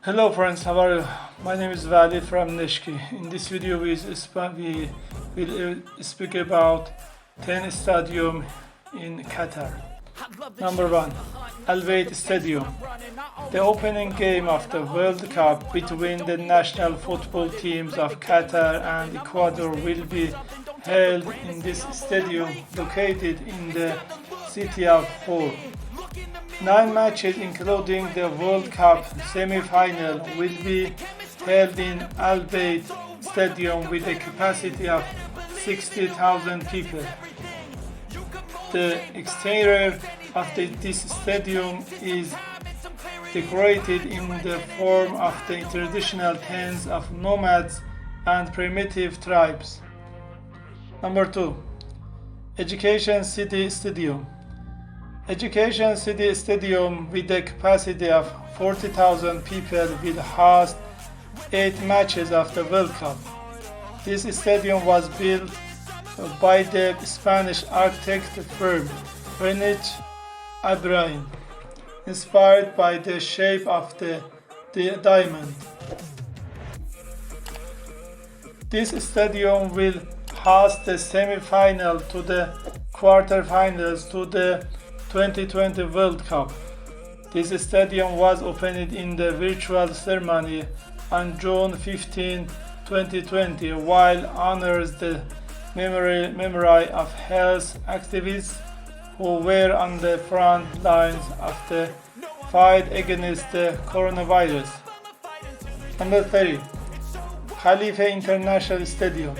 Hello friends, how are you? My name is Vali from Neshki. In this video we will speak about 10 stadium in Qatar. Number 1. Al-Bayt Stadium. The opening game of the World Cup between the national football teams of Qatar and Ecuador will be held in this stadium located in the city of Haya. 9 matches including the World Cup semi-final will be held in Al-Bayt Stadium with a capacity of 60,000 people. The exterior of this stadium is decorated in the form of the traditional tents of nomads and primitive tribes. Number 2. Education City Stadium. Education City Stadium with a capacity of 40,000 people will host 8 matches of the World Cup. This stadium was built by the Spanish architect firm Ibrahim, inspired by the shape of the diamond. This stadium will host the semi-final to the quarter-finals to the 2020 World Cup. This stadium was opened in the virtual ceremony on June 15, 2020, while honors the memory of health activists who were on the front lines of the fight against the coronavirus. Number 3. Khalifa International Stadium.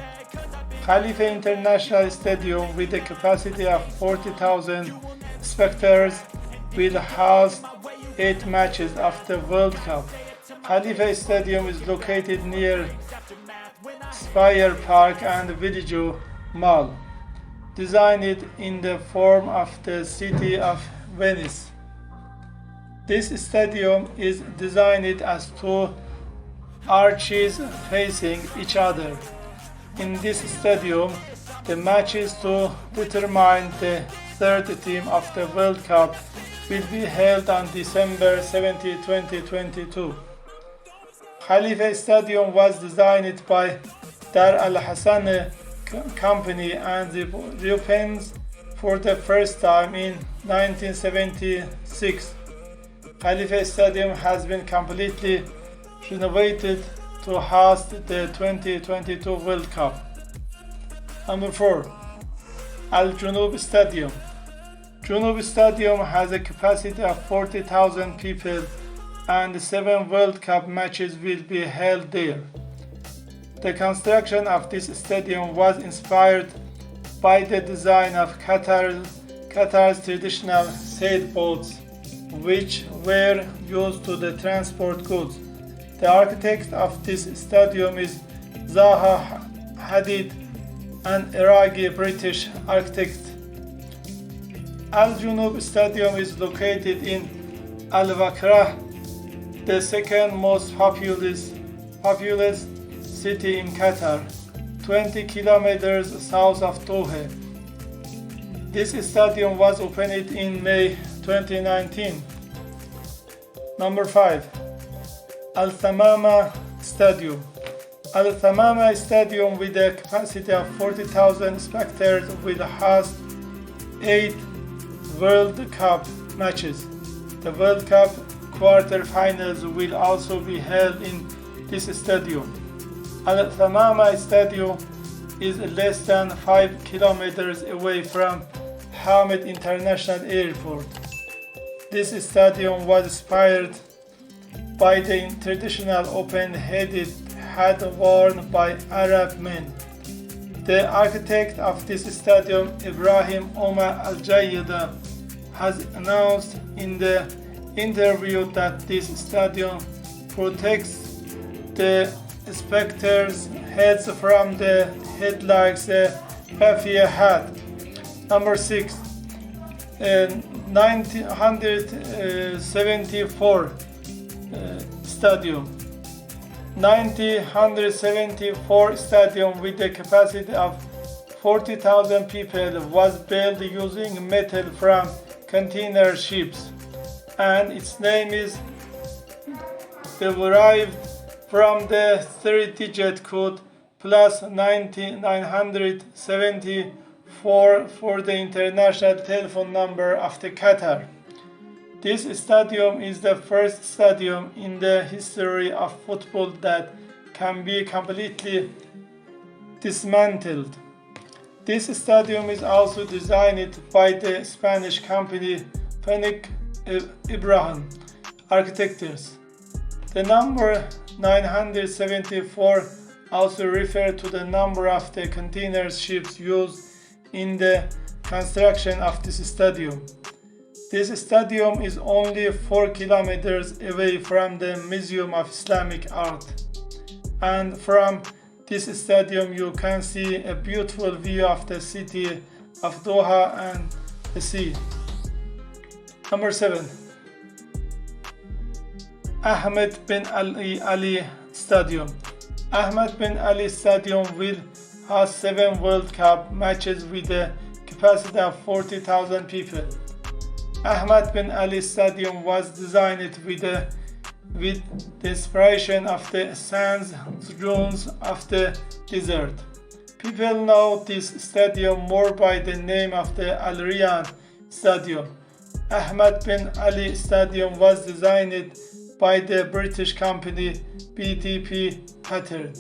Khalifa International Stadium with a capacity of 40,000 spectators will host 8 matches of the World Cup. Khalifa Stadium is located near Spire Park and Village Mall, designed in the form of the city of Venice. This stadium is designed as 2 arches facing each other. In this stadium, the matches to determine the third team of the World Cup will be held on December 17, 2022. Khalifa Stadium was designed by Dar Al Hassan Company and reopens for the first time in 1976. Khalifa Stadium has been completely renovated to host the 2022 World Cup. Number 4. Al Junub Stadium. Junub Stadium has a capacity of 40,000 people and 7 World Cup matches will be held there. The construction of this stadium was inspired by the design of Qatar's traditional sailboats, which were used to transport goods. The architect of this stadium is Zaha Hadid, an Iraqi-British architect. Al Junub Stadium is located in Al Wakrah, the second most populous city in Qatar, 20 kilometers south of Doha. This stadium was opened in May 2019. Number 5. Al Thamama Stadium. Al Thamama Stadium with a capacity of 40,000 spectators will host 8 World Cup matches. The World Cup quarter-finals will also be held in this stadium. Al Thamama Stadium is less than 5 kilometers away from Hamid International Airport. This stadium was inspired by the traditional open-headed hat worn by Arab men. The architect of this stadium, Ibrahim Omar Al-Jayyada, has announced in the interview that this stadium protects the spectators' heads from the headlights Fafia hat. Number 6. 1974 Stadium. 1974 Stadium with a capacity of 40,000 people was built using metal from container ships, and its name is derived from the 3-digit code plus 974 for the international telephone number of the Qatar. This stadium is the first stadium in the history of football that can be completely dismantled. This stadium is also designed by the Spanish company Fenix Ibrahim Architects. The number 974 also refers to the number of the container ships used in the construction of this stadium. This stadium is only 4 kilometers away from the Museum of Islamic Art, and from this stadium you can see a beautiful view of the city of Doha and the sea. Number 7. Ahmed bin Ali Stadium. Ahmed bin Ali Stadium will host 7 World Cup matches with a capacity of 40,000 people. Ahmed bin Ali Stadium was designed with the inspiration of the sands dunes of the desert. People know this stadium more by the name of the Al Rayyan Stadium. Ahmed bin Ali Stadium was designed by the British company BTP Qatar.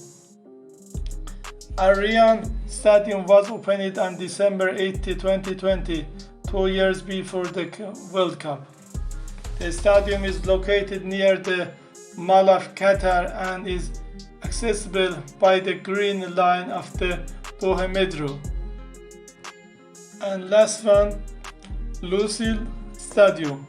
Al Rayyan Stadium was opened on December 8, 2020, 2 years before the World Cup. The stadium is located near the Mall of Qatar and is accessible by the Green Line of the Doha Metro. And last one, Lusail Stadium.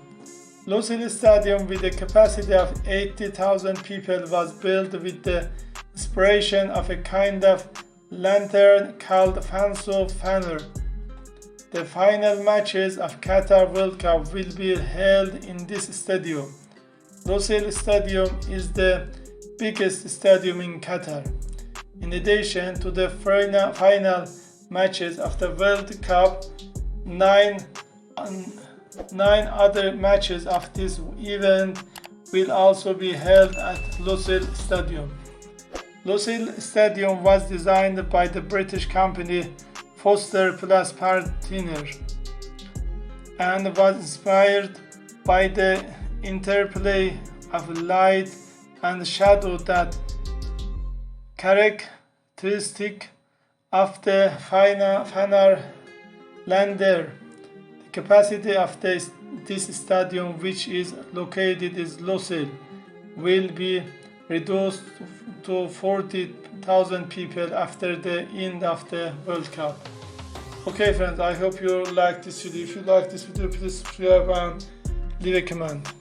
Lusail Stadium, with a capacity of 80,000 people, was built with the inspiration of a kind of lantern called Fanso Fanner. The final matches of Qatar World Cup will be held in this stadium. Lusail Stadium is the biggest stadium in Qatar. In addition to the final matches of the World Cup, 9 other matches of this event will also be held at Lusail Stadium. Lusail Stadium was designed by the British company Foster Plus Partner and was inspired by the interplay of light and shadow that characteristic of the final lander. The capacity of this stadium, which is located in Lusail, will be reduced to 40,000 people after the end of the World Cup. Okay friends, I hope you like this video. If you like this video, please subscribe and leave a comment.